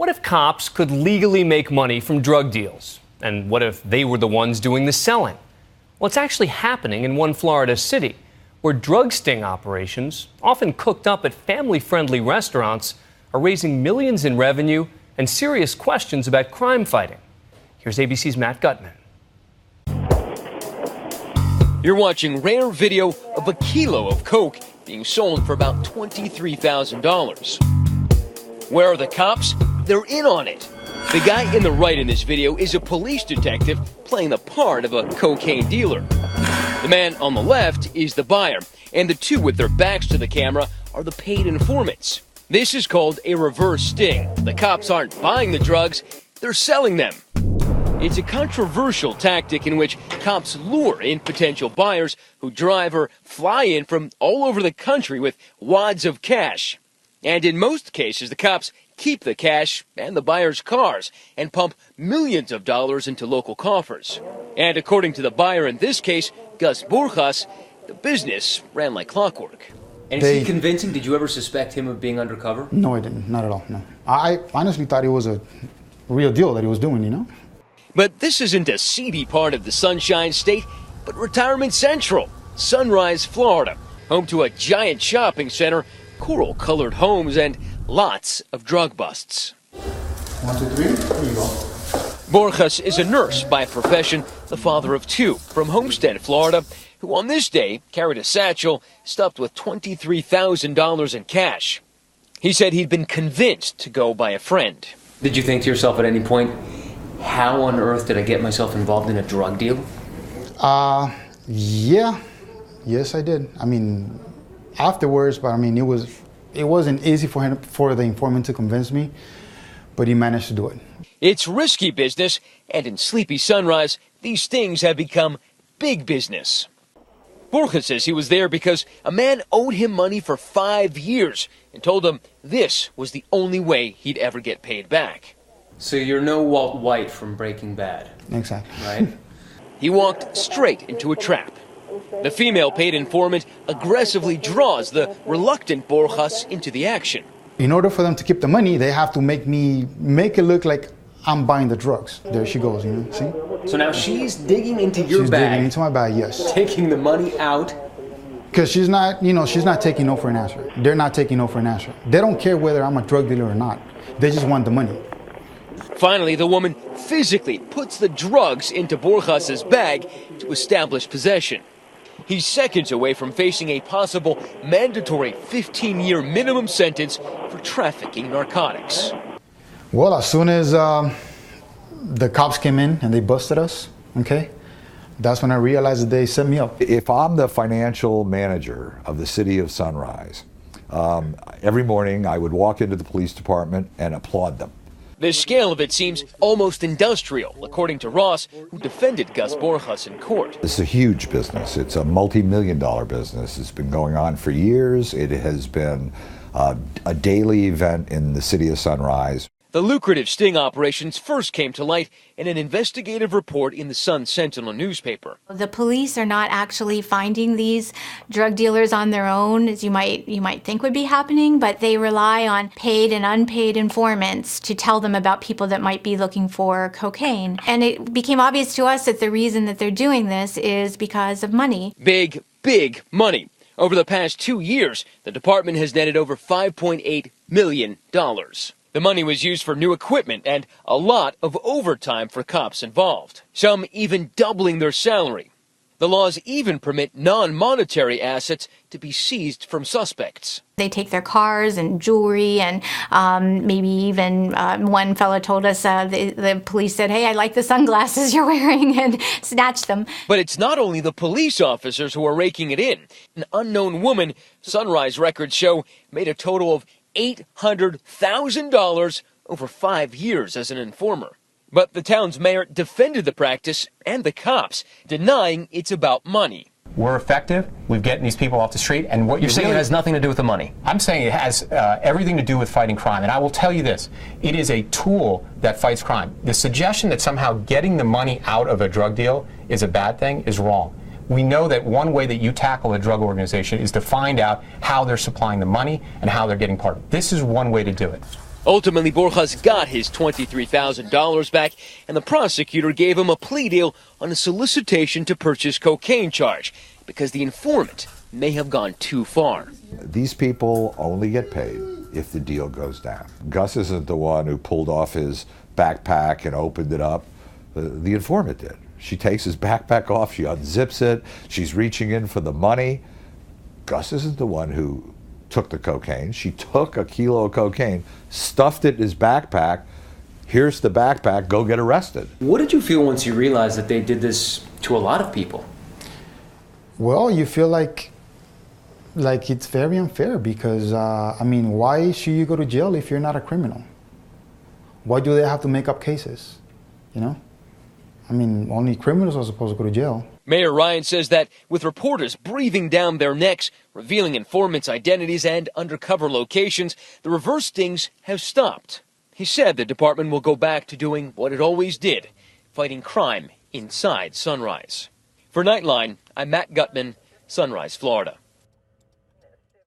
What if cops could legally make money from drug deals? And what if they were the ones doing the selling? Well, it's actually happening in one Florida city, where drug sting operations, often cooked up at family-friendly restaurants, are raising millions in revenue and serious questions about crime fighting. Here's ABC's Matt Gutman. You're watching rare video of a kilo of coke being sold for about $23,000. Where are the cops? They're in on it. The guy in the right in this video is a police detective playing the part of a cocaine dealer. The man on the left is the buyer, and the two with their backs to the camera are the paid informants. This is called a reverse sting. The cops aren't buying the drugs, they're selling them. It's a controversial tactic in which cops lure in potential buyers who drive or fly in from all over the country with wads of cash. And in most cases, the cops keep the cash and the buyers' cars and pump millions of dollars into local coffers. And according to the buyer in this case, Gus Borjas, the business ran like clockwork. And is he convincing? Did you ever suspect him of being undercover? No, I didn't. Not at all, no. I honestly thought it was a real deal that he was doing, you know? But this isn't a seedy part of the Sunshine State, but Retirement Central, Sunrise, Florida, home to a giant shopping center, coral-colored homes, and lots of drug busts. 1, 2, 3, there you go. Borjas is a nurse by profession, the father of two from Homestead, Florida, who on this day carried a satchel stuffed with $23,000 in cash. He said he'd been convinced to go by a friend. Did you think to yourself at any point, how on earth did I get myself involved in a drug deal? Yeah. Yes, I did. I mean, afterwards, but I mean, it wasn't easy for the informant to convince me, but he managed to do it. It's risky business, and in sleepy Sunrise, these stings have become big business. Borjas says he was there because a man owed him money for 5 years and told him this was the only way he'd ever get paid back. So you're no Walt White from Breaking Bad. Exactly. Right? He walked straight into a trap. The female paid informant aggressively draws the reluctant Borjas into the action. In order for them to keep the money, they have to make it look like I'm buying the drugs. There she goes, you know, see? So now she's digging into your She's bag. digging into my bag, yes. Taking the money out. Because she's not taking no for an answer. They're not taking no for an answer. They don't care whether I'm a drug dealer or not. They just want the money. Finally, the woman physically puts the drugs into Borjas' bag to establish possession. He's seconds away from facing a possible mandatory 15-year minimum sentence for trafficking narcotics. Well, as soon as the cops came in and they busted us, okay, that's when I realized that they set me up. If I'm the financial manager of the city of Sunrise, every morning I would walk into the police department and applaud them. The scale of it seems almost industrial, according to Ross, who defended Gus Borjas in court. This is a huge business. It's a multi-million-dollar business. It's been going on for years. It has been a daily event in the city of Sunrise. The lucrative sting operations first came to light in an investigative report in the Sun Sentinel newspaper. The police are not actually finding these drug dealers on their own, as you might think would be happening, but they rely on paid and unpaid informants to tell them about people that might be looking for cocaine. And it became obvious to us that the reason that they're doing this is because of money. Big, big money. Over the past 2 years, the department has netted over $5.8 million. The money was used for new equipment and a lot of overtime for cops involved, some even doubling their salary. The laws even permit non-monetary assets to be seized from suspects. They take their cars and jewelry, and maybe even one fellow told us the police said, "Hey, I like the sunglasses you're wearing," and snatched them. But it's not only the police officers who are raking it in. An unknown woman, Sunrise records show, made a total of $800,000 over 5 years as an informer. But the town's mayor defended the practice and the cops, denying it's about money. We're effective. We're getting these people off the street. And what You're saying it has nothing to do with the money? I'm saying it has everything to do with fighting crime. And I will tell you this. It is a tool that fights crime. The suggestion that somehow getting the money out of a drug deal is a bad thing is wrong. We know that one way that you tackle a drug organization is to find out how they're supplying the money and how they're getting part of it. This is one way to do it. Ultimately, Borjas got his $23,000 back, and the prosecutor gave him a plea deal on a solicitation to purchase cocaine charge because the informant may have gone too far. These people only get paid if the deal goes down. Gus isn't the one who pulled off his backpack and opened it up. The informant did. She takes his backpack off, she unzips it, she's reaching in for the money. Gus isn't the one who took the cocaine. She took a kilo of cocaine, stuffed it in his backpack. Here's the backpack, go get arrested. What did you feel once you realized that they did this to a lot of people? Well, you feel like it's very unfair because, I mean, why should you go to jail if you're not a criminal? Why do they have to make up cases, you know? I mean, only criminals are supposed to go to jail. Mayor Ryan says that with reporters breathing down their necks, revealing informants' identities and undercover locations, the reverse stings have stopped. He said the department will go back to doing what it always did, fighting crime inside Sunrise. For Nightline, I'm Matt Gutman, Sunrise, Florida.